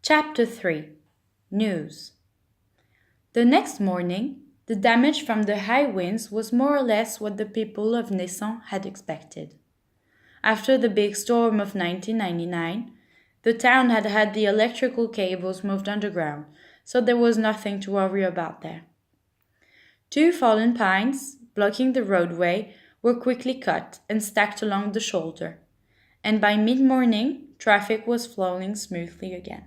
Chapter 3 News. The next morning, the damage from the high winds was more or less what the people of Niçon had expected. After the big storm of 1999, the town had had the electrical cables moved underground, so there was nothing to worry about there. Two fallen pines, blocking the roadway, were quickly cut and stacked along the shoulder, and by mid-morning, traffic was flowing smoothly again.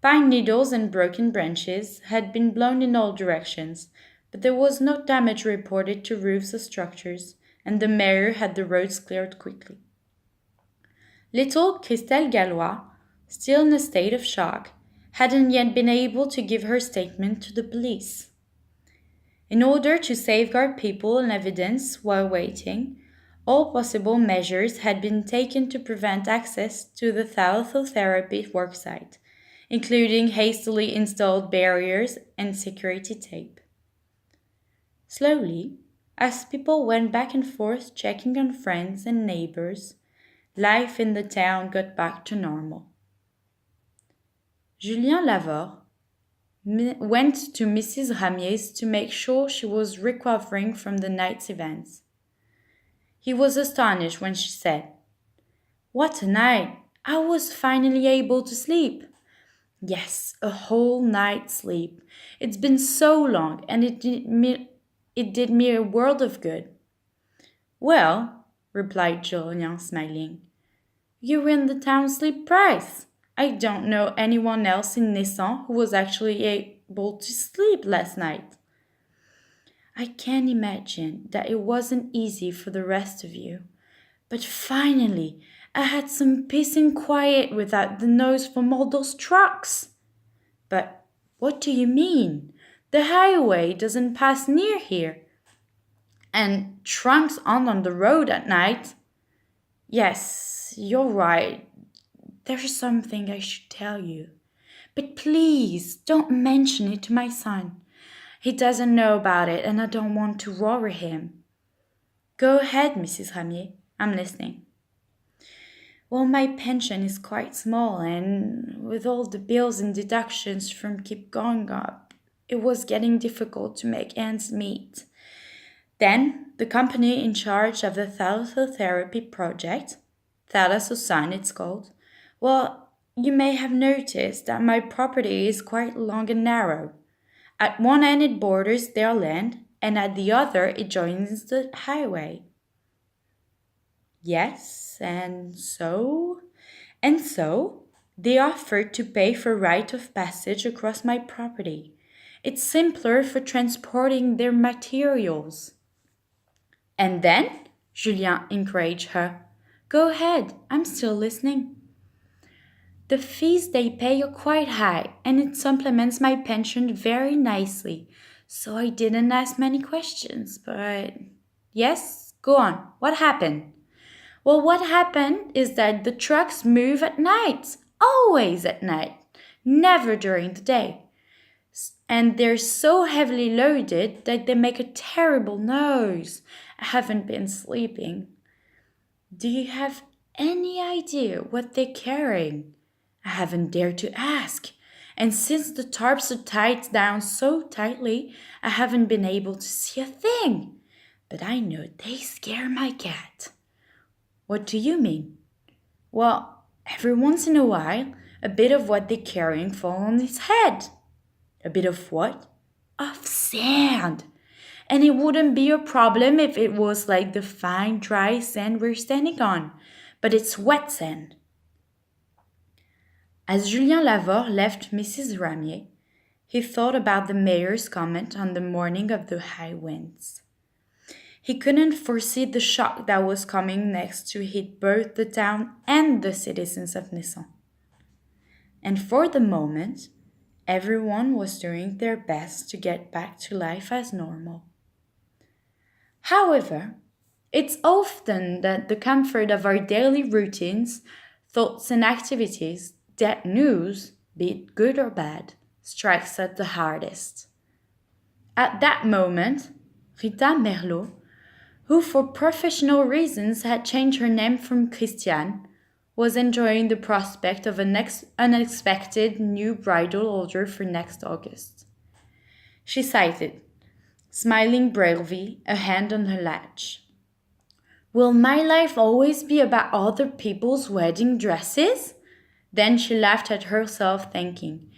Pine needles and broken branches had been blown in all directions, but there was no damage reported to roofs or structures, and the mayor had the roads cleared quickly. Little Christelle Gallois, still in a state of shock, hadn't yet been able to give her statement to the police. In order to safeguard people and evidence while waiting, all possible measures had been taken to prevent access to the thalassotherapy worksite, including hastily installed barriers and security tape. Slowly, as people went back and forth checking on friends and neighbors, life in the town got back to normal. Julien Lasserre went to Mrs. Ramier's to make sure she was recovering from the night's events. He was astonished when she said, "What a night! I was finally able to sleep." "Yes, a whole night's sleep. It's been so long, and it did me a world of good." "Well," replied Julien, smiling, "you win the town sleep prize. I don't know anyone else in Niçon who was actually able to sleep last night." "I can imagine that it wasn't easy for the rest of you. But finally, I had some peace and quiet without the noise from all those trucks." "But what do you mean? The highway doesn't pass near here. And trucks aren't on the road at night." "Yes, you're right. There's something I should tell you. But please don't mention it to my son. He doesn't know about it and I don't want to worry him." "Go ahead, Mrs. Ramier. I'm listening." "Well, my pension is quite small, and with all the bills and deductions from keep going up, it was getting difficult to make ends meet. Then, the company in charge of the thalassotherapy project, Thalassosign it's called, well, you may have noticed that my property is quite long and narrow. At one end it borders their land, and at the other it joins the highway." "Yes, and so?" "And so, they offered to pay for right of passage across my property. It's simpler for transporting their materials." "And then?" Julien encouraged her. "Go ahead, I'm still listening." "The fees they pay are quite high, and it supplements my pension very nicely, so I didn't ask many questions, but—" "Yes, go on. What happened?" "Well, what happened is that the trucks move at night, always at night, never during the day. And they're so heavily loaded that they make a terrible noise. I haven't been sleeping." "Do you have any idea what they're carrying?" "I haven't dared to ask. And since the tarps are tied down so tightly, I haven't been able to see a thing. But I know they scare my cat." "What do you mean?" "Well, every once in a while, a bit of what they're carrying falls on his head." "A bit of what?" "Of sand. And it wouldn't be a problem if it was like the fine, dry sand we're standing on. But it's wet sand." As Julien Lasserre left Mrs. Ramier, he thought about the mayor's comment on the morning of the high winds. He couldn't foresee the shock that was coming next to hit both the town and the citizens of Niçon. And for the moment, everyone was doing their best to get back to life as normal. However, it's often that the comfort of our daily routines, thoughts and activities that news, be it good or bad, strikes at the hardest. At that moment, Rita Merlot, who for professional reasons had changed her name from Christiane, was enjoying the prospect of an unexpected new bridal order for next August. She sighed, smiling bravely, a hand on her latch. Will my life always be about other people's wedding dresses? Then she laughed at herself, thinking,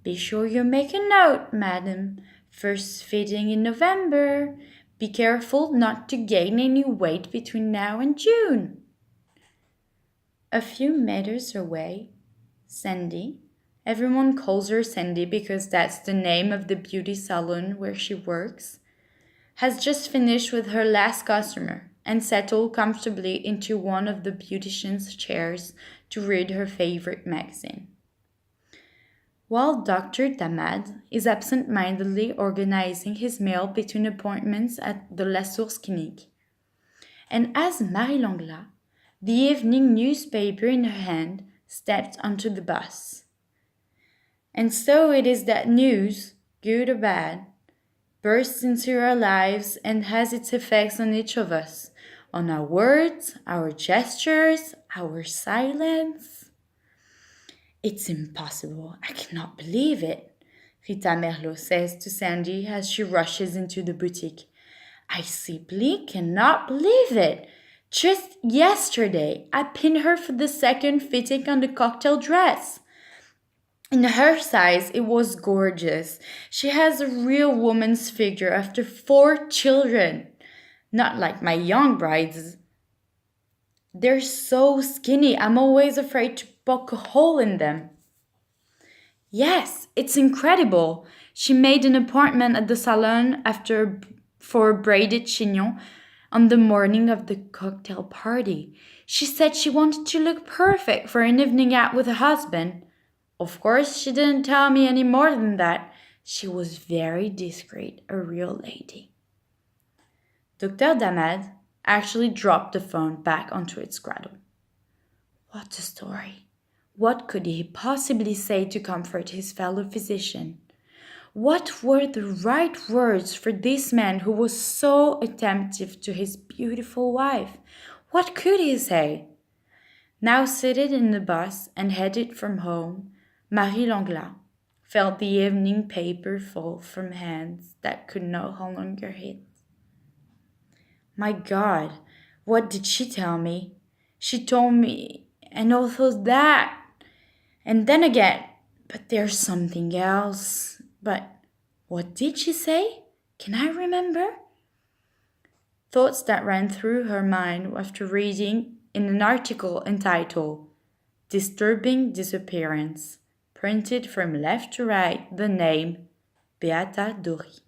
Be sure you make a note, madam. First fitting in November. Be careful not to gain any weight between now and June. A few meters away, Sandy, everyone calls her Sandy because that's the name of the beauty salon where she works, has just finished with her last customer and settled comfortably into one of the beautician's chairs to read her favorite magazine. While Dr. Damad is absent-mindedly organizing his mail between appointments at the Lasserre clinic. And as Marie Langlois, the evening newspaper in her hand, stepped onto the bus. And so it is that news, good or bad, bursts into our lives and has its effects on each of us, on our words, our gestures, our silence. It's impossible. I cannot believe it, Rita Merlot says to Sandy as she rushes into the boutique. I simply cannot believe it. Just yesterday, I pinned her for the second fitting on the cocktail dress. In her size, it was gorgeous. She has a real woman's figure after 4 children. Not like my young brides. They're so skinny, I'm always afraid to poke a hole in them. Yes, it's incredible. She made an appointment at the salon for braided chignon on the morning of the cocktail party. She said she wanted to look perfect for an evening out with her husband. Of course, she didn't tell me any more than that. She was very discreet, a real lady. Dr. Damad actually dropped the phone back onto its cradle. What a story. What could he possibly say to comfort his fellow physician? What were the right words for this man who was so attentive to his beautiful wife? What could he say? Now seated in the bus and headed from home, Marie Langlois felt the evening paper fall from hands that could no longer hit. My God, what did she tell me? She told me, and also that. And then again, but there's something else. But what did she say? Can I remember? Thoughts that ran through her mind after reading in an article entitled Disturbing Disappearance, printed from left to right, the name Beata Daury.